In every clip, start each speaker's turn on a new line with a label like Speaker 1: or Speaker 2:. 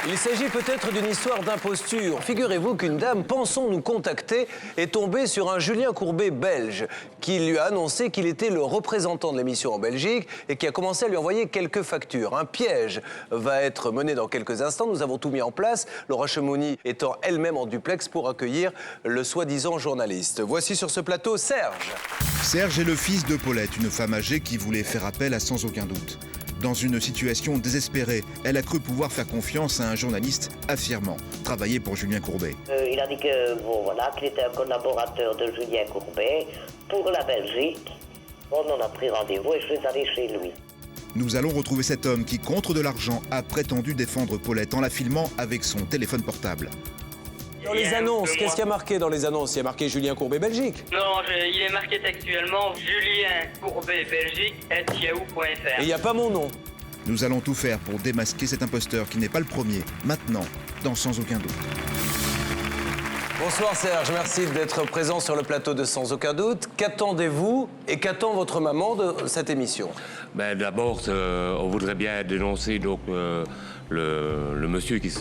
Speaker 1: Il s'agit peut-être d'une histoire d'imposture. Figurez-vous qu'une dame, pensant nous contacter, est tombée sur un Julien Courbet belge qui lui a annoncé qu'il était le représentant de l'émission en Belgique et qui a commencé à lui envoyer quelques factures. Un piège va être mené dans quelques instants. Nous avons tout mis en place, Laura Chemouni étant elle-même en duplex pour accueillir le soi-disant journaliste. Voici sur ce plateau Serge.
Speaker 2: Serge est le fils de Paulette, une femme âgée qui voulait faire appel à Sans aucun doute. Dans une situation désespérée, elle a cru pouvoir faire confiance à un journaliste affirmant travailler pour Julien Courbet.
Speaker 3: Il a dit que, qu'il était un collaborateur de Julien Courbet pour la Belgique. On en a pris rendez-vous et je suis allé chez lui.
Speaker 2: Nous allons retrouver cet homme qui, contre de l'argent, a prétendu défendre Paulette en la filmant avec son téléphone portable.
Speaker 1: Dans les annonces, qu'est-ce qu'il y a marqué dans les annonces? Il y a marqué Julien Courbet Belgique.
Speaker 4: Non, il est marqué textuellement Julien Courbet Belgique @yahoo.fr.
Speaker 1: Et il n'y a pas mon nom.
Speaker 2: Nous allons tout faire pour démasquer cet imposteur qui n'est pas le premier, maintenant, dans Sans aucun doute.
Speaker 1: Bonsoir Serge, merci d'être présent sur le plateau de Sans aucun doute. Qu'attendez-vous et qu'attend votre maman de cette émission?
Speaker 5: D'abord, on voudrait bien dénoncer donc, le monsieur qui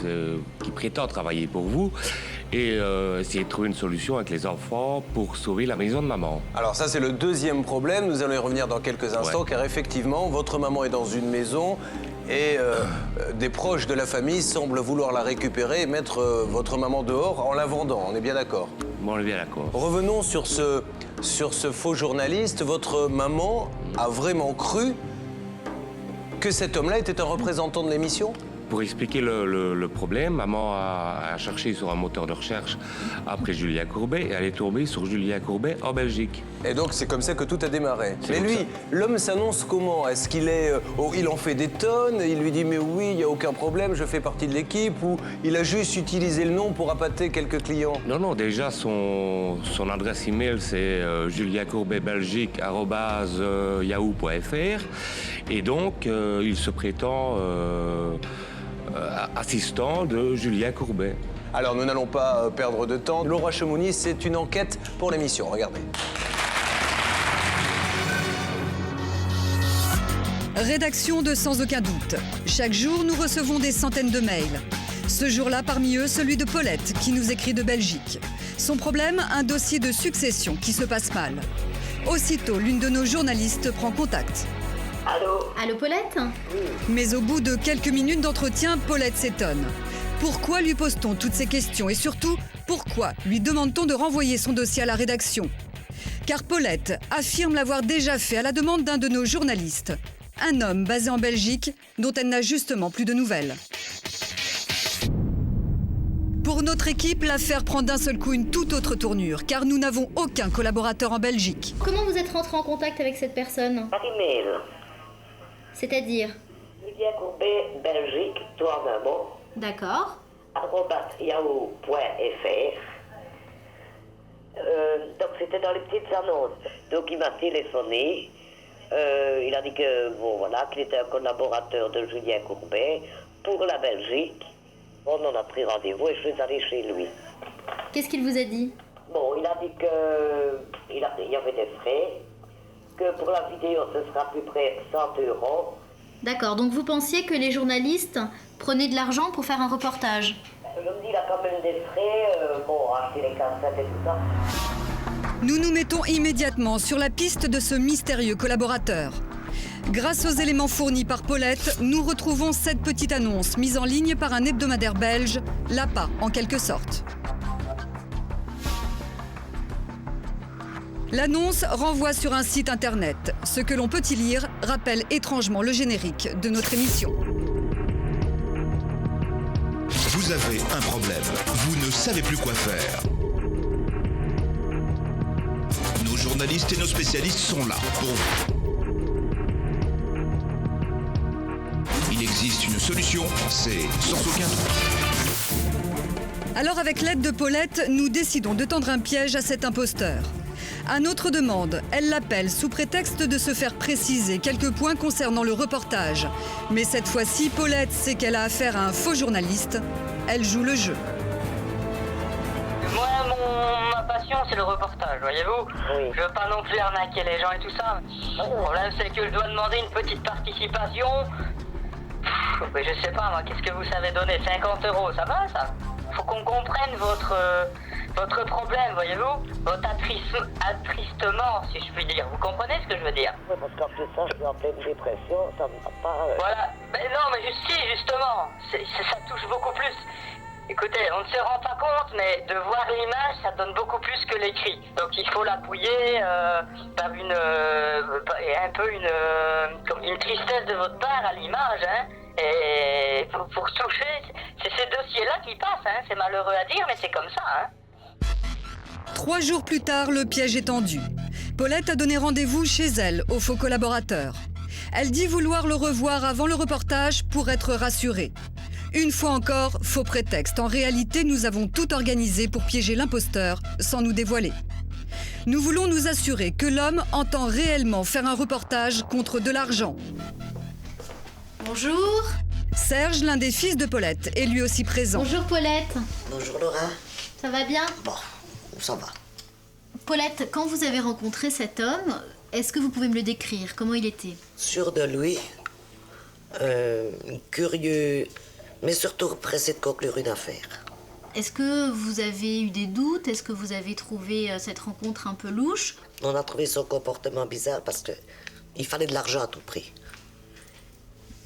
Speaker 5: prétend travailler pour vous et essayer de trouver une solution avec les enfants pour sauver la maison de maman.
Speaker 1: Alors ça, c'est le deuxième problème. Nous allons y revenir dans quelques instants, car effectivement, votre maman est dans une maison et des proches de la famille semblent vouloir la récupérer et mettre votre maman dehors en la vendant. On est bien d'accord?
Speaker 5: Bon, on est bien d'accord.
Speaker 1: Revenons sur ce faux journaliste. Votre maman a vraiment cru que cet homme-là était un représentant de l'émission?
Speaker 5: Pour expliquer le problème, maman a cherché sur un moteur de recherche après Julien Courbet et elle est tombée sur Julien Courbet en Belgique.
Speaker 1: Et donc c'est comme ça que tout a démarré. Mais lui, l'homme s'annonce comment? Est-ce qu'il il en fait des tonnes? Il lui dit mais oui, il n'y a aucun problème, je fais partie de l'équipe? Ou il a juste utilisé le nom pour appâter quelques clients?
Speaker 5: Non, déjà son adresse email c'est juliencourbeitbelgique@yahoo.fr et donc il se prétend assistant de Julien Courbet.
Speaker 1: Alors nous n'allons pas perdre de temps. Laura Chemouni, c'est une enquête pour l'émission, regardez.
Speaker 6: Rédaction de Sans aucun doute. Chaque jour, nous recevons des centaines de mails. Ce jour-là, parmi eux, celui de Paulette, qui nous écrit de Belgique. Son problème, un dossier de succession qui se passe mal. Aussitôt, l'une de nos journalistes prend contact.
Speaker 7: Allô Paulette?
Speaker 6: Mais au bout de quelques minutes d'entretien, Paulette s'étonne. Pourquoi lui pose-t-on toutes ces questions? Et surtout, pourquoi lui demande-t-on de renvoyer son dossier à la rédaction? Car Paulette affirme l'avoir déjà fait à la demande d'un de nos journalistes. Un homme basé en Belgique, dont elle n'a justement plus de nouvelles. Pour notre équipe, l'affaire prend d'un seul coup une toute autre tournure, car nous n'avons aucun collaborateur en Belgique.
Speaker 7: Comment vous êtes rentré en contact avec cette personne?
Speaker 3: Par email.
Speaker 7: C'est-à-dire?
Speaker 3: Julien Courbet Belgique, toi en un mot.
Speaker 7: D'accord.
Speaker 3: @yahoo.fr. Donc c'était dans les petites annonces. Donc il m'a téléphoné. Il a dit que qu'il était un collaborateur de Julien Courbet pour la Belgique. On en a pris rendez-vous et je suis allé chez lui.
Speaker 7: Qu'est-ce qu'il vous a dit?
Speaker 3: Il a dit qu'il y avait des frais, que pour la vidéo ce sera à peu près 100 €.
Speaker 7: D'accord, donc vous pensiez que les journalistes prenaient de l'argent pour faire un reportage?
Speaker 3: Je me dis, il a quand même des frais, acheter les cassettes et tout ça.
Speaker 6: Nous nous mettons immédiatement sur la piste de ce mystérieux collaborateur. Grâce aux éléments fournis par Paulette, nous retrouvons cette petite annonce mise en ligne par un hebdomadaire belge, l'APA en quelque sorte. L'annonce renvoie sur un site internet. Ce que l'on peut y lire rappelle étrangement le générique de notre émission.
Speaker 2: Vous avez un problème, vous ne savez plus quoi faire. Nos journalistes et nos spécialistes sont là pour vous. Il existe une solution, c'est Sans aucun doute.
Speaker 6: Alors avec l'aide de Paulette, nous décidons de tendre un piège à cet imposteur. À notre demande, elle l'appelle sous prétexte de se faire préciser quelques points concernant le reportage. Mais cette fois-ci, Paulette sait qu'elle a affaire à un faux journaliste. Elle joue le jeu.
Speaker 4: Moi, ma passion, c'est le reportage, voyez-vous.
Speaker 3: Oui.
Speaker 4: Je veux pas non plus arnaquer les gens et tout ça. Le problème, c'est que je dois demander une petite participation. Mais je sais pas, moi, qu'est-ce que vous savez donner? 50 €, ça va, ça? Faut qu'on comprenne votre problème, voyez-vous? Votre attristement, si je puis dire. Vous comprenez ce que je veux dire?
Speaker 3: Oui, parce qu'en plus ça, je suis en pleine dépression, ça ne va pas...
Speaker 4: Voilà. Mais non, mais si, justement, ça touche beaucoup plus. Écoutez, on ne se rend pas compte, mais de voir l'image, ça donne beaucoup plus que l'écrit. Donc il faut l'appuyer par un peu une tristesse de votre part à l'image, hein. Et pour toucher, c'est ces dossiers-là qui passent, hein. C'est malheureux à dire, mais c'est comme ça, hein.
Speaker 6: 3 jours plus tard, le piège est tendu. Paulette a donné rendez-vous chez elle, au faux collaborateur. Elle dit vouloir le revoir avant le reportage pour être rassurée. Une fois encore, faux prétexte. En réalité, nous avons tout organisé pour piéger l'imposteur sans nous dévoiler. Nous voulons nous assurer que l'homme entend réellement faire un reportage contre de l'argent.
Speaker 7: Bonjour.
Speaker 6: Serge, l'un des fils de Paulette, est lui aussi présent.
Speaker 7: Bonjour Paulette.
Speaker 3: Bonjour Laura.
Speaker 7: Ça va bien?
Speaker 3: Bon, ça va.
Speaker 7: Paulette, quand vous avez rencontré cet homme, est-ce que vous pouvez me le décrire? Comment il était?
Speaker 8: Sûr de lui, curieux, mais surtout pressé de conclure une affaire.
Speaker 7: Est-ce que vous avez eu des doutes? Est-ce que vous avez trouvé cette rencontre un peu louche?
Speaker 8: On a trouvé son comportement bizarre parce que il fallait de l'argent à tout prix.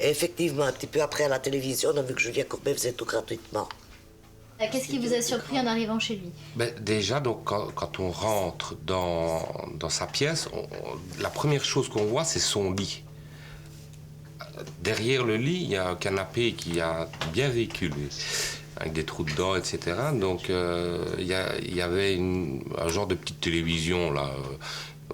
Speaker 8: Et effectivement, un petit peu après à la télévision, on a vu que Julien Courbet faisait tout gratuitement.
Speaker 7: Qu'est-ce qui vous a surpris en arrivant chez lui?
Speaker 5: Déjà, donc, quand on rentre dans sa pièce, la première chose qu'on voit, c'est son lit. Derrière le lit, il y a un canapé qui a bien vécu, avec des trous dedans, etc. Donc, il y avait un genre de petite télévision, là,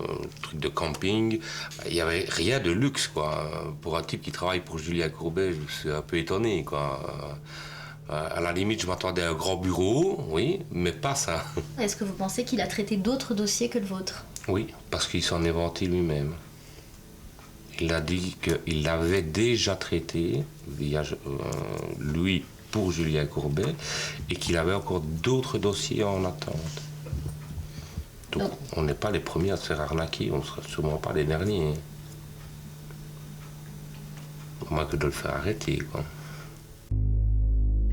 Speaker 5: un truc de camping. Il n'y avait rien de luxe, quoi. Pour un type qui travaille pour Julien Courbet, je suis un peu étonné, quoi. À la limite, je m'attendais à un grand bureau, oui, mais pas ça.
Speaker 7: Est-ce que vous pensez qu'il a traité d'autres dossiers que le vôtre?
Speaker 5: Oui, parce qu'il s'en est vanté lui-même. Il a dit qu'il l'avait déjà traité, lui, pour Julien Courbet, et qu'il avait encore d'autres dossiers en attente. Donc, on n'est pas les premiers à se faire arnaquer, on ne sera sûrement pas les derniers. Au moins que de le faire arrêter, quoi.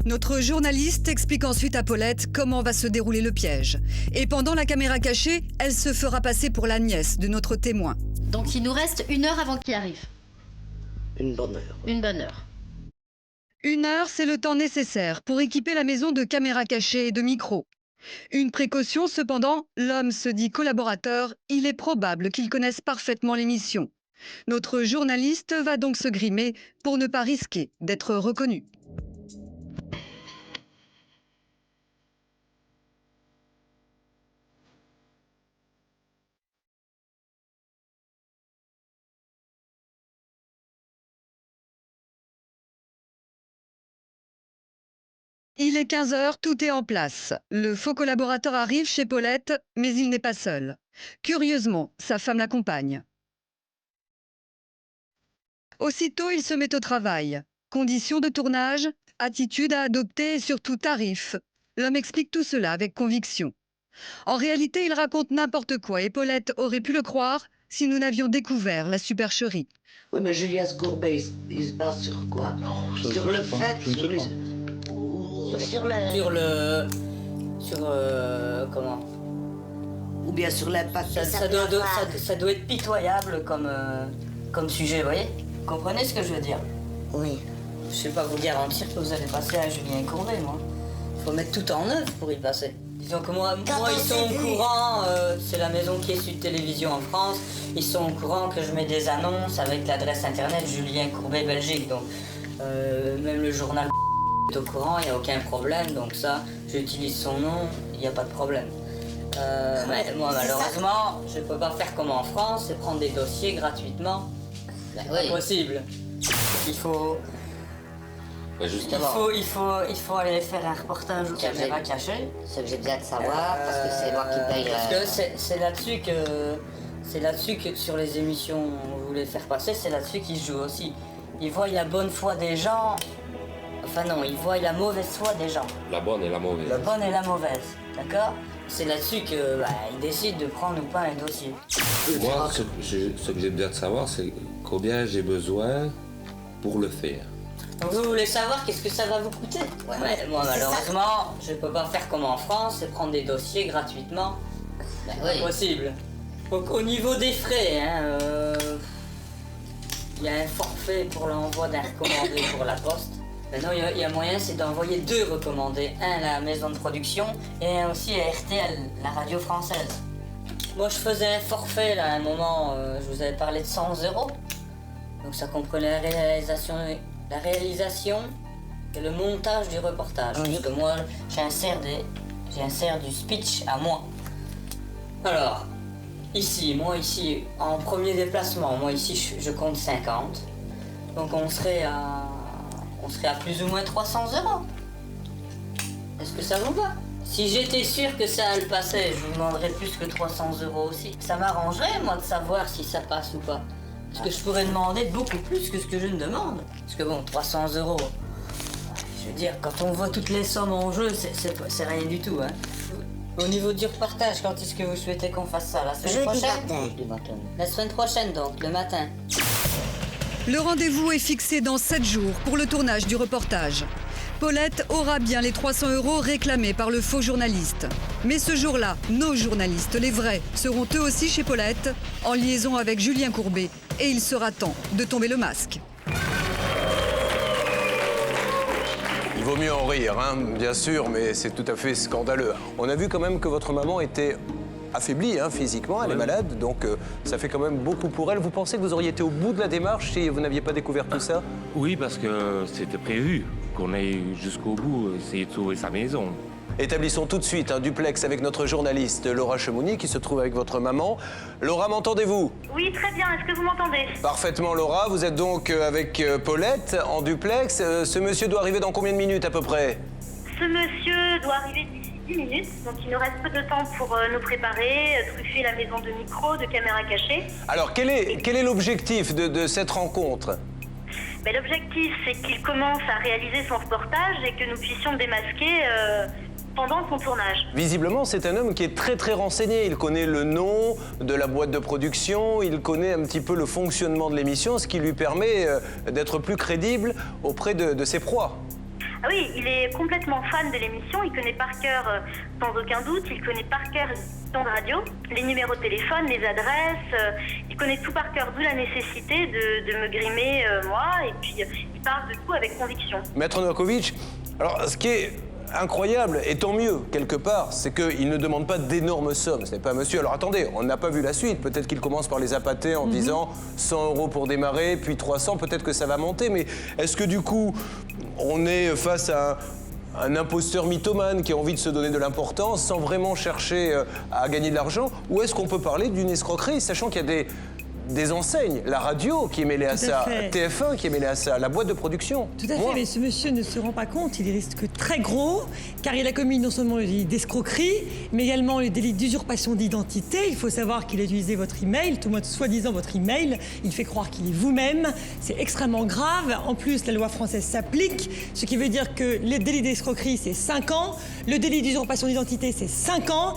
Speaker 6: Notre journaliste explique ensuite à Paulette comment va se dérouler le piège. Et pendant la caméra cachée, elle se fera passer pour la nièce de notre témoin.
Speaker 7: Donc il nous reste 1 heure avant qu'il arrive.
Speaker 8: Une bonne heure.
Speaker 7: Une bonne heure.
Speaker 6: 1 heure, c'est le temps nécessaire pour équiper la maison de caméras cachées et de micros. Une précaution cependant, l'homme se dit collaborateur, il est probable qu'il connaisse parfaitement l'émission. Notre journaliste va donc se grimer pour ne pas risquer d'être reconnu. Il est 15h, tout est en place. Le faux collaborateur arrive chez Paulette, mais il n'est pas seul. Curieusement, sa femme l'accompagne. Aussitôt, il se met au travail. Conditions de tournage, attitude à adopter et surtout tarif. L'homme explique tout cela avec conviction. En réalité, il raconte n'importe quoi et Paulette aurait pu le croire si nous n'avions découvert la supercherie.
Speaker 8: Oui, mais Julien Courbet, il se base sur quoi? Sur le fait,
Speaker 9: comment?
Speaker 8: ou bien sur l'impact.
Speaker 9: Ça doit être pitoyable comme sujet, vous voyez? Vous comprenez ce que je veux dire?
Speaker 8: Oui.
Speaker 9: Je ne sais pas vous garantir que vous allez passer à Julien Courbet, moi. Il faut mettre tout en œuvre pour y passer. Disons que moi ils sont au courant, c'est la maison qui est Sud Télévision en France, ils sont au courant que je mets des annonces avec l'adresse internet Julien Courbet Belgique, donc même le journal est au courant, il n'y a aucun problème, donc ça, j'utilise son nom, il n'y a pas de problème. Mais moi malheureusement, je ne peux pas faire comme en France et prendre des dossiers gratuitement. C'est pas possible. Il faut aller faire un reportage aux caméras cachées.
Speaker 3: Ce que j'ai besoin de savoir, parce que c'est moi qui paye...
Speaker 9: Parce que c'est là-dessus que sur les émissions vous voulez faire passer, c'est là-dessus qu'ils jouent aussi. Ils voient la bonne foi des gens, enfin non, ils voient la mauvaise foi des gens.
Speaker 5: La bonne et la mauvaise.
Speaker 9: La bonne et la mauvaise, d'accord? C'est là-dessus qu'ils décident de prendre ou pas un dossier.
Speaker 5: Moi, ce que j'ai besoin de savoir, c'est combien j'ai besoin pour le faire.
Speaker 9: Donc vous voulez savoir qu'est-ce que ça va vous coûter? Ouais, moi malheureusement, je peux pas faire comme en France et prendre des dossiers gratuitement. Ben, oui. Impossible. Donc au niveau des frais, il y a un forfait pour l'envoi d'un recommandé pour la poste. Maintenant, il y a moyen, c'est d'envoyer 2 recommandés. Un à la maison de production et un aussi à RTL, la radio française. Moi, je faisais un forfait, là, à un moment, je vous avais parlé de 100 €. Donc ça comprenait la réalisation et le montage du reportage. Oui. Parce que moi, j'insère du speech à moi. Alors, ici, en premier déplacement, je compte 50. Donc on serait à plus ou moins 300 €. Est-ce que ça vous va? Si j'étais sûr que ça le passait, je vous demanderais plus que 300 € aussi. Ça m'arrangerait, moi, de savoir si ça passe ou pas. Parce que je pourrais demander beaucoup plus que ce que je ne demande. Parce que bon, 300 €, je veux dire, quand on voit toutes les sommes en jeu, c'est rien du tout, hein. Au niveau du reportage, quand est-ce que vous souhaitez qu'on fasse ça? La semaine prochaine? Jeudi matin. La semaine prochaine, donc, le matin.
Speaker 6: Le rendez-vous est fixé dans 7 jours pour le tournage du reportage. Paulette aura bien les 300 € réclamés par le faux journaliste. Mais ce jour-là, nos journalistes, les vrais, seront eux aussi chez Paulette, en liaison avec Julien Courbet. Et il sera temps de tomber le masque.
Speaker 1: Il vaut mieux en rire, hein, bien sûr, mais c'est tout à fait scandaleux. On a vu quand même que votre maman était affaiblie physiquement, elle est malade, donc ça fait quand même beaucoup pour elle. Vous pensez que vous auriez été au bout de la démarche si vous n'aviez pas découvert tout ça?
Speaker 5: Oui, parce que c'était prévu qu'on aille jusqu'au bout, essayer de sauver sa maison.
Speaker 1: Établissons tout de suite un duplex avec notre journaliste Laura Chemouni qui se trouve avec votre maman. Laura, m'entendez-vous?
Speaker 10: Oui, très bien. Est-ce que vous m'entendez?
Speaker 1: Parfaitement, Laura. Vous êtes donc avec Paulette en duplex. Ce monsieur doit arriver dans combien de minutes à peu près?
Speaker 10: Ce monsieur doit arriver d'ici 10 minutes. Donc il nous reste peu de temps pour nous préparer, truffer la maison de micros, de caméras cachées.
Speaker 1: Alors, quel est l'objectif de cette rencontre?
Speaker 10: L'objectif, c'est qu'il commence à réaliser son reportage et que nous puissions le démasquer pendant son tournage. Visiblement,
Speaker 1: c'est un homme qui est très très renseigné. Il connaît le nom de la boîte de production, il connaît un petit peu le fonctionnement de l'émission, ce qui lui permet d'être plus crédible auprès de ses proies.
Speaker 10: Ah oui, il est complètement fan de l'émission, il connaît par cœur, sans aucun doute, il connaît par cœur les stations de radio, les numéros de téléphone, les adresses, il connaît tout par cœur, d'où la nécessité de me grimer moi, et puis il parle de tout avec conviction.
Speaker 1: Maître Novakovic, alors ce qui est incroyable, et tant mieux, quelque part, c'est qu'il ne demande pas d'énormes sommes. Ce n'est pas un monsieur... Alors attendez, on n'a pas vu la suite. Peut-être qu'il commence par les appâter en disant 100 € pour démarrer, puis 300, peut-être que ça va monter. Mais est-ce que du coup, on est face à un imposteur mythomane qui a envie de se donner de l'importance sans vraiment chercher à gagner de l'argent? Ou est-ce qu'on peut parler d'une escroquerie, sachant qu'il y a des enseignes, la radio qui est mêlée à ça, TF1 qui est mêlée à ça, la boîte de production.
Speaker 11: Tout à fait, mais ce monsieur ne se rend pas compte, il risque très gros, car il a commis non seulement le délit d'escroquerie, mais également le délit d'usurpation d'identité. Il faut savoir qu'il a utilisé votre email, tout le monde soi-disant votre email, il fait croire qu'il est vous-même, c'est extrêmement grave. En plus, la loi française s'applique, ce qui veut dire que le délit d'escroquerie, c'est 5 ans, le délit d'usurpation d'identité, c'est 5 ans,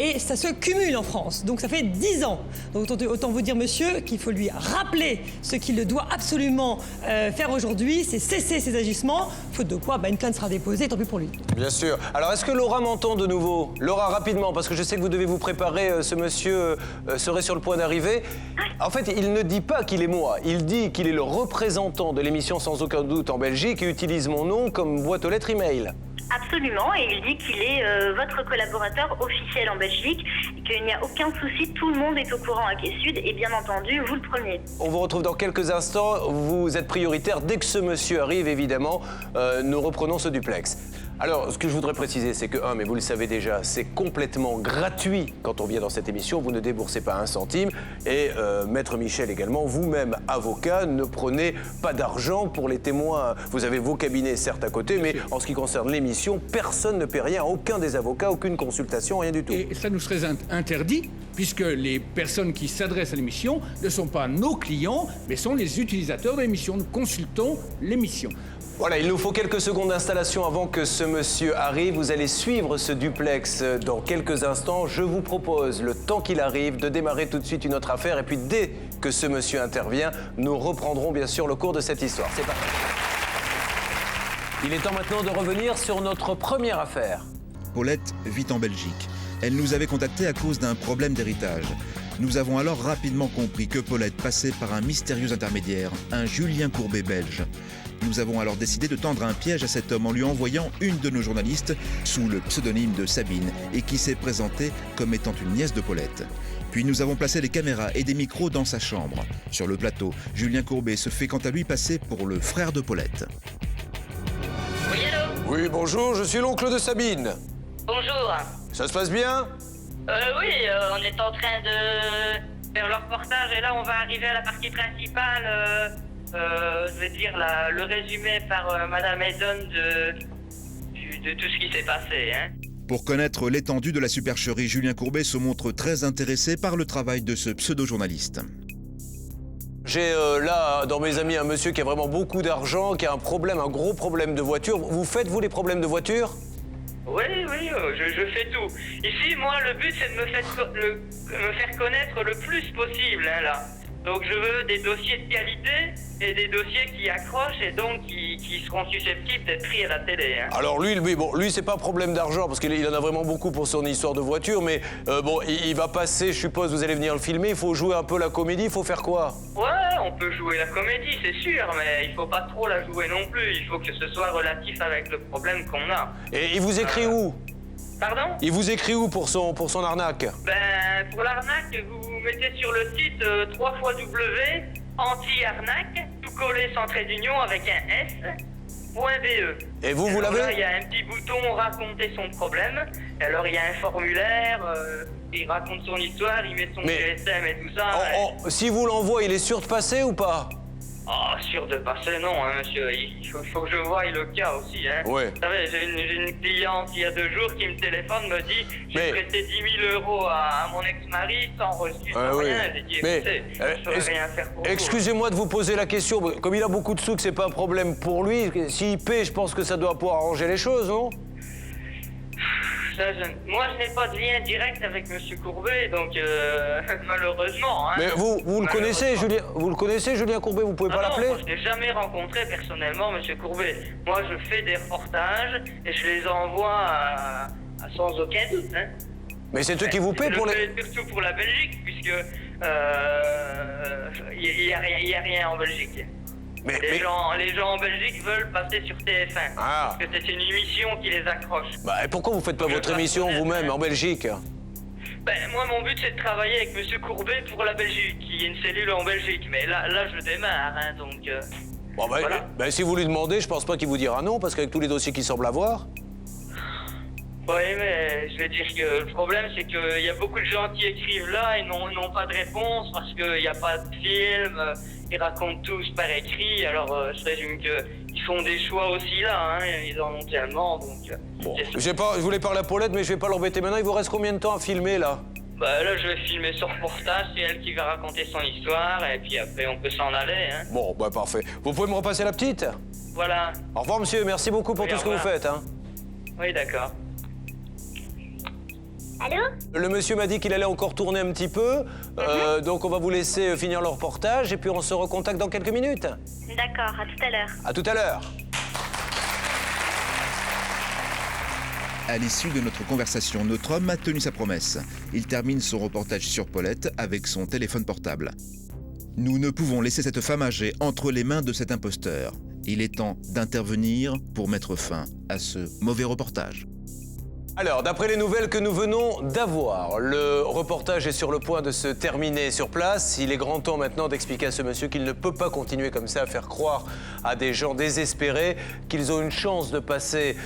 Speaker 11: et ça se cumule en France. Donc ça fait 10 ans. Donc autant vous dire, monsieur, qu'il faut lui rappeler ce qu'il doit absolument faire aujourd'hui, c'est cesser ses agissements, faute de quoi une plainte sera déposée, tant pis pour lui.
Speaker 1: Bien sûr. Alors est-ce que Laura m'entend de nouveau? Laura, rapidement, parce que je sais que vous devez vous préparer, ce monsieur serait sur le point d'arriver. En fait, il ne dit pas qu'il est moi, il dit qu'il est le représentant de l'émission Sans aucun doute en Belgique et utilise mon nom comme boîte aux lettres email.
Speaker 10: Absolument, et il dit qu'il est votre collaborateur officiel en Belgique et qu'il n'y a aucun souci, tout le monde est au courant à Quai Sud et bien entendu, vous le premier.
Speaker 1: On vous retrouve dans quelques instants, vous êtes prioritaire. Dès que ce monsieur arrive, évidemment, nous reprenons ce duplex. Alors, ce que je voudrais préciser, c'est que, mais vous le savez déjà, c'est complètement gratuit quand on vient dans cette émission. Vous ne déboursez pas un centime. Et Maître Michel également, vous-même avocat, ne prenez pas d'argent pour les témoins. Vous avez vos cabinets, certes, à côté, mais en ce qui concerne l'émission, personne ne paie rien, aucun des avocats, aucune consultation, rien du tout.
Speaker 12: Et ça nous serait interdit, puisque les personnes qui s'adressent à l'émission ne sont pas nos clients, mais sont les utilisateurs de l'émission. Nous consultons l'émission.
Speaker 1: Voilà, il nous faut quelques secondes d'installation avant que ce monsieur arrive. Vous allez suivre ce duplex dans quelques instants. Je vous propose, le temps qu'il arrive, de démarrer tout de suite une autre affaire. Et puis, dès que ce monsieur intervient, nous reprendrons bien sûr le cours de cette histoire. C'est parti. Il est temps maintenant de revenir sur notre première affaire.
Speaker 2: Paulette vit en Belgique. Elle nous avait contactés à cause d'un problème d'héritage. Nous avons alors rapidement compris que Paulette passait par un mystérieux intermédiaire, un Julien Courbet belge. Nous avons alors décidé de tendre un piège à cet homme en lui envoyant une de nos journalistes sous le pseudonyme de Sabine et qui s'est présentée comme étant une nièce de Paulette. Puis nous avons placé des caméras et des micros dans sa chambre. Sur le plateau, Julien Courbet se fait quant à lui passer pour le frère de Paulette.
Speaker 4: Oui, allô?
Speaker 1: Oui, bonjour, je suis l'oncle de Sabine.
Speaker 4: Bonjour.
Speaker 1: Ça se passe bien?
Speaker 4: Oui, on est en train de faire le reportage et là on va arriver à la partie principale. Je vais dire le résumé par Madame Eden de tout ce qui s'est passé. Hein.
Speaker 2: Pour connaître l'étendue de la supercherie, Julien Courbet se montre très intéressé par le travail de ce pseudo-journaliste.
Speaker 1: J'ai là, dans mes amis, un monsieur qui a vraiment beaucoup d'argent, qui a un problème, un gros problème de voiture. Vous faites, vous, les problèmes de voiture?
Speaker 4: Oui, je fais tout. Ici, moi, le but, c'est de me faire connaître le plus possible, hein, là. Donc, je veux des dossiers de qualité et des dossiers qui accrochent et donc qui seront susceptibles d'être pris à la télé. Hein.
Speaker 1: Alors lui, c'est pas un problème d'argent, parce qu'il en a vraiment beaucoup pour son histoire de voiture, mais bon, il va passer, je suppose, vous allez venir le filmer, il faut jouer un peu la comédie, il faut faire quoi?
Speaker 4: Ouais, on peut jouer la comédie, c'est sûr, mais il faut pas trop la jouer non plus. Il faut que ce soit relatif avec le problème qu'on a.
Speaker 1: Et il vous écrit où?
Speaker 4: Pardon?
Speaker 1: Il vous écrit où pour son arnaque?
Speaker 4: Ben, pour l'arnaque, vous mettez sur le site www anti-arnaque, tout collé sans trait d'union avec un S.be.
Speaker 1: Et vous l'avez?
Speaker 4: Il y a un petit bouton raconter son problème. Alors il y a un formulaire, il raconte son histoire, il met son GSM et tout ça.
Speaker 1: Si vous l'envoie, il est sûr de passer ou pas?
Speaker 4: Ah, sûr de passer, non, hein, monsieur. Il faut que je voie le cas aussi, hein.
Speaker 1: Ouais.
Speaker 4: Vous savez, j'ai une cliente il y a 2 jours qui me téléphone, me dit j'ai prêté 10 000 € à mon ex-mari sans reçu, sans rien. J'ai dit, écoutez, je saurais rien faire pour vous.
Speaker 1: Excusez-moi de vous poser la question. Comme il a beaucoup de sous, que c'est pas un problème pour lui, s'il paie, je pense que ça doit pouvoir arranger les choses, non?
Speaker 4: Moi, je n'ai pas de lien direct avec M. Courbet, donc malheureusement. Hein,
Speaker 1: mais vous le connaissez, Julien? Vous le connaissez, Julien Courbet? Vous pouvez pas l'appeler?
Speaker 4: Moi, je n'ai jamais rencontré personnellement M. Courbet. Moi, je fais des reportages et je les envoie sans aucun doute. Hein.
Speaker 1: Mais c'est eux qui vous paient pour les...
Speaker 4: Je le fais surtout pour la Belgique, puisque il y a rien en Belgique. Les gens en Belgique veulent passer sur TF1. Parce que c'est une émission qui les accroche.
Speaker 1: Bah, et pourquoi vous faites pas votre émission vous-même en Belgique?
Speaker 4: Ben, moi, mon but, c'est de travailler avec M. Courbet pour la Belgique, qui est une cellule en Belgique. Mais là je démarre, hein, donc...
Speaker 1: Bon, voilà. Si vous lui demandez, je pense pas qu'il vous dira non, parce qu'avec tous les dossiers qu'il semble avoir...
Speaker 4: Oui, mais je vais dire que le problème, c'est qu'il y a beaucoup de gens qui écrivent là et n'ont pas de réponse parce qu'il n'y a pas de film, ils racontent tous par écrit, alors je présume qu'ils font des choix aussi là, hein, ils en ont tellement, donc...
Speaker 1: Bon, je voulais parler à Paulette, mais je vais pas l'embêter maintenant, il vous reste combien de temps à filmer, là?
Speaker 4: Bah là, je vais filmer son reportage, c'est elle qui va raconter son histoire, et puis après, on peut s'en aller, hein.
Speaker 1: Bon, bah parfait. Vous pouvez me repasser la petite?
Speaker 4: Voilà.
Speaker 1: Au revoir, monsieur, merci beaucoup pour tout ce que vous faites, hein.
Speaker 4: Oui, d'accord.
Speaker 10: Allô?
Speaker 1: Le monsieur m'a dit qu'il allait encore tourner un petit peu, donc on va vous laisser finir le reportage et puis on se recontacte dans quelques minutes.
Speaker 10: D'accord, à tout à l'heure.
Speaker 1: À tout à l'heure.
Speaker 2: À l'issue de notre conversation, notre homme a tenu sa promesse. Il termine son reportage sur Paulette avec son téléphone portable. Nous ne pouvons laisser cette femme âgée entre les mains de cet imposteur. Il est temps d'intervenir pour mettre fin à ce mauvais reportage.
Speaker 1: Alors, d'après les nouvelles que nous venons d'avoir, le reportage est sur le point de se terminer sur place. Il est grand temps maintenant d'expliquer à ce monsieur qu'il ne peut pas continuer comme ça à faire croire à des gens désespérés qu'ils ont une chance de passer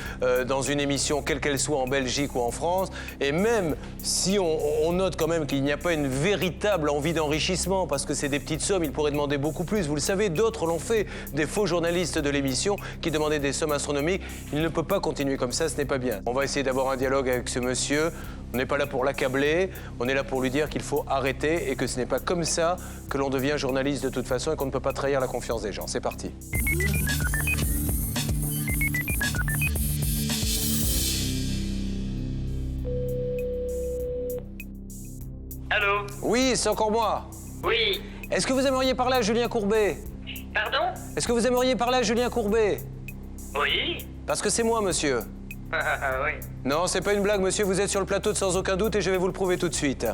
Speaker 1: dans une émission, quelle qu'elle soit, en Belgique ou en France. Et même si on note quand même qu'il n'y a pas une véritable envie d'enrichissement, parce que c'est des petites sommes, il pourrait demander beaucoup plus. Vous le savez, d'autres l'ont fait, des faux journalistes de l'émission qui demandaient des sommes astronomiques. Il ne peut pas continuer comme ça, ce n'est pas bien. On va essayer d'avoir un dialogue avec ce monsieur. On n'est pas là pour l'accabler, on est là pour lui dire qu'il faut arrêter et que ce n'est pas comme ça que l'on devient journaliste de toute façon et qu'on ne peut pas trahir la confiance des gens. C'est parti.
Speaker 4: Allô?
Speaker 1: Oui, c'est encore moi.
Speaker 4: Oui.
Speaker 1: Est-ce que vous aimeriez parler à Julien Courbet?
Speaker 4: Pardon?
Speaker 1: Est-ce que vous aimeriez parler à Julien Courbet?
Speaker 13: Oui.
Speaker 1: Parce que c'est moi, monsieur.
Speaker 13: Oui.
Speaker 1: Non, c'est pas une blague, monsieur. Vous êtes sur le plateau de Sans aucun doute et je vais vous le prouver tout de suite.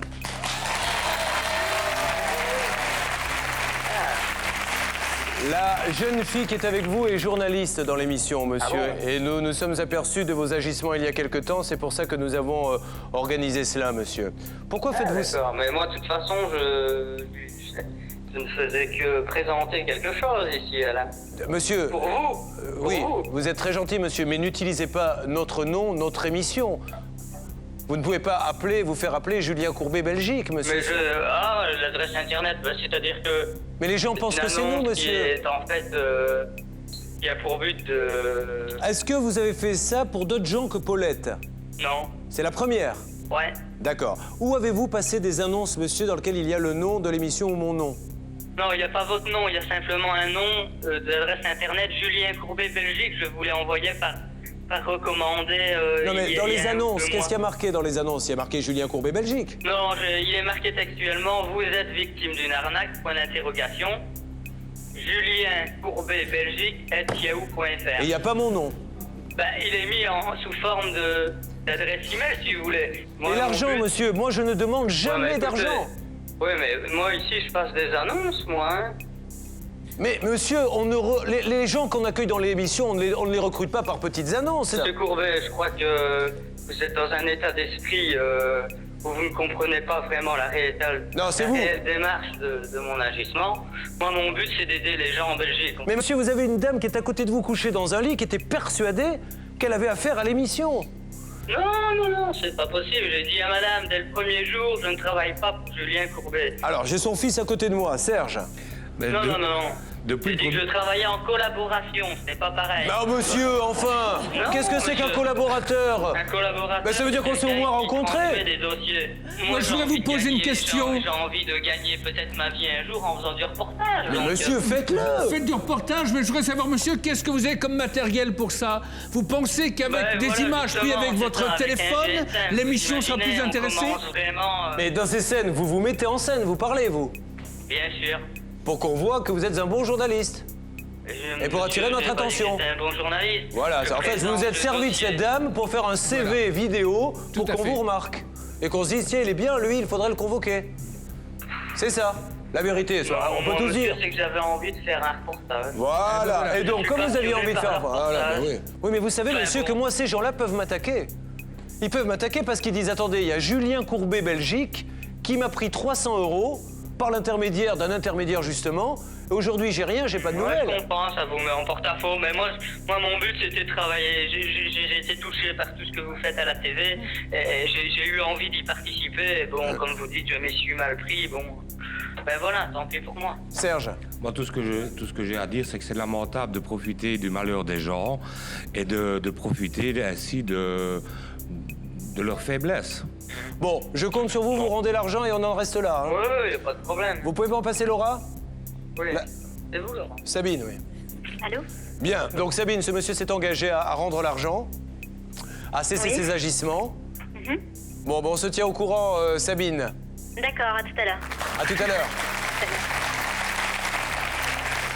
Speaker 1: La jeune fille qui est avec vous est journaliste dans l'émission, monsieur.
Speaker 13: Ah bon?
Speaker 1: Et nous nous sommes aperçus de vos agissements il y a quelque temps. C'est pour ça que nous avons organisé cela, monsieur. Pourquoi faites-vous ça?
Speaker 13: D'accord, mais moi, de toute façon, je ne faisais que présenter quelque chose ici, là.
Speaker 1: Monsieur.
Speaker 13: Pour vous?
Speaker 1: Oui, vous êtes très gentil, monsieur, mais n'utilisez pas notre nom, notre émission. Vous ne pouvez pas appeler, vous faire appeler Julien Courbet Belgique, monsieur.
Speaker 13: Mais l'adresse internet, bah, c'est-à-dire que...
Speaker 1: Mais les gens pensent que c'est nous, monsieur.
Speaker 13: Qui est en fait, qui a pour but de...
Speaker 1: Est-ce que vous avez fait ça pour d'autres gens que Paulette?
Speaker 13: Non.
Speaker 1: C'est la première?
Speaker 13: Ouais.
Speaker 1: D'accord. Où avez-vous passé des annonces, monsieur, dans lesquelles il y a le nom de l'émission ou mon nom?
Speaker 13: Non, il n'y a pas votre nom, il y a simplement un nom d'adresse internet, Julien Courbet Belgique. Je vous l'ai envoyé par recommandé.
Speaker 1: Non, mais dans les annonces, qu'est-ce qu'il y a marqué dans les annonces? Il y a marqué Julien Courbet Belgique.
Speaker 13: Non, il est marqué textuellement, vous êtes victime d'une arnaque, point d'interrogation. Julien Courbet Belgique @yahoo.fr.
Speaker 1: Et il n'y a pas mon nom.
Speaker 13: Ben, il est mis sous forme d'adresse email, si vous voulez. Moi,
Speaker 1: et l'argent, monsieur, moi je ne demande jamais d'argent.
Speaker 13: Oui, mais moi ici, je passe des annonces, moi, hein.
Speaker 1: Mais monsieur, les gens qu'on accueille dans l'émission, on ne les recrute pas par petites annonces.
Speaker 13: Monsieur Courbet, je crois que vous êtes dans un état d'esprit où vous ne comprenez pas vraiment la réelle démarche de mon agissement. Moi, mon but, c'est d'aider les gens en Belgique.
Speaker 1: Mais monsieur, vous avez une dame qui est à côté de vous couchée dans un lit qui était persuadée qu'elle avait affaire à l'émission.
Speaker 13: Non, c'est pas possible. J'ai dit à madame, dès le premier jour, je ne travaille pas pour Julien Courbet.
Speaker 1: Alors, j'ai son fils à côté de moi, Serge.
Speaker 13: Non. J'ai dit que je travaillais en collaboration, ce n'est pas pareil.
Speaker 1: Non, monsieur, enfin. Qu'est-ce que c'est qu'un collaborateur?
Speaker 13: Un collaborateur.
Speaker 1: Ben, ça veut dire qu'on s'est au moins rencontrés.
Speaker 13: Des dossiers.
Speaker 12: Moi, je voudrais vous poser une question.
Speaker 13: J'ai envie de gagner peut-être ma vie un jour en faisant du reportage.
Speaker 1: Mais monsieur, faites-le.
Speaker 12: Faites du reportage, mais je voudrais savoir, monsieur, qu'est-ce que vous avez comme matériel pour ça? Vous pensez qu'avec des images prises avec votre téléphone, l'émission sera plus intéressée?
Speaker 1: Mais dans ces scènes, vous vous mettez en scène, vous parlez, vous?
Speaker 13: Bien sûr.
Speaker 1: Pour qu'on voit que vous êtes un bon journaliste. Et pour attirer notre attention.
Speaker 13: Un bon journaliste.
Speaker 1: Voilà, en fait, vous vous êtes servi de cette dame pour faire un CV vidéo pour qu'on vous remarque. Et qu'on se dise, tiens, il est bien, lui, il faudrait le convoquer. C'est ça, la vérité. On peut tout dire.
Speaker 13: C'est que j'avais envie de faire un reportage.
Speaker 1: Voilà, et donc, comme vous aviez envie de faire... Voilà, oui, mais vous savez, monsieur, que moi, ces gens-là peuvent m'attaquer. Ils peuvent m'attaquer parce qu'ils disent, attendez, il y a Julien Courbet Belgique qui m'a pris 300 € par l'intermédiaire d'un intermédiaire, justement. Aujourd'hui, j'ai rien, j'ai pas de nouvelles.
Speaker 13: Je comprends, ça vous met en porte-à-faux, mais moi, mon but, c'était de travailler. J'ai été touché par tout ce que vous faites à la TV, et j'ai eu envie d'y participer. Et bon, comme vous dites, je m'y suis mal pris, bon... Ben voilà, tant pis pour moi.
Speaker 1: Serge?
Speaker 5: Moi, tout ce que j'ai à dire, c'est que c'est lamentable de profiter du malheur des gens et de profiter ainsi de leur faiblesse.
Speaker 1: Bon, je compte sur vous, vous rendez l'argent et on en reste là. Hein.
Speaker 13: Oui, y a pas de problème.
Speaker 1: Vous pouvez m'en passer Laura?
Speaker 13: Oui. C'est vous, Laura?
Speaker 1: Sabine, oui.
Speaker 10: Allô?
Speaker 1: Bien, donc Sabine, ce monsieur s'est engagé à rendre l'argent, à cesser ses agissements. Bon, on se tient au courant, Sabine.
Speaker 10: D'accord, à tout à l'heure.
Speaker 1: À tout à l'heure.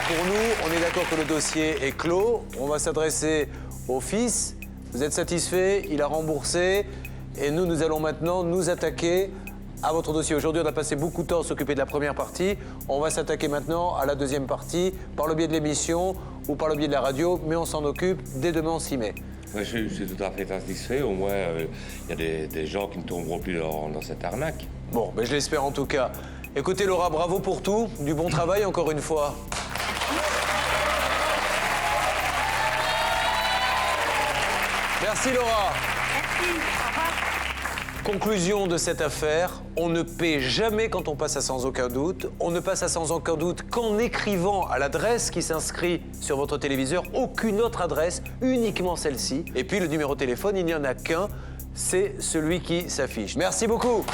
Speaker 1: Pour nous, on est d'accord que le dossier est clos. On va s'adresser au fils. Vous êtes satisfait, il a remboursé. Et nous allons maintenant nous attaquer à votre dossier. Aujourd'hui, on a passé beaucoup de temps à s'occuper de la première partie. On va s'attaquer maintenant à la deuxième partie, par le biais de l'émission ou par le biais de la radio, mais on s'en occupe. Dès demain, on s'y met.
Speaker 5: Je suis tout à fait satisfait. Au moins, il y a des gens qui ne tomberont plus dans cette arnaque.
Speaker 1: Bon, je l'espère en tout cas. Écoutez, Laura, bravo pour tout. Du bon travail, encore une fois. Merci, Laura.
Speaker 10: Merci, au revoir.
Speaker 1: Conclusion de cette affaire, on ne paie jamais quand on passe à Sans aucun doute. On ne passe à Sans aucun doute qu'en écrivant à l'adresse qui s'inscrit sur votre téléviseur, aucune autre adresse, uniquement celle-ci. Et puis le numéro de téléphone, il n'y en a qu'un, c'est celui qui s'affiche. Merci beaucoup.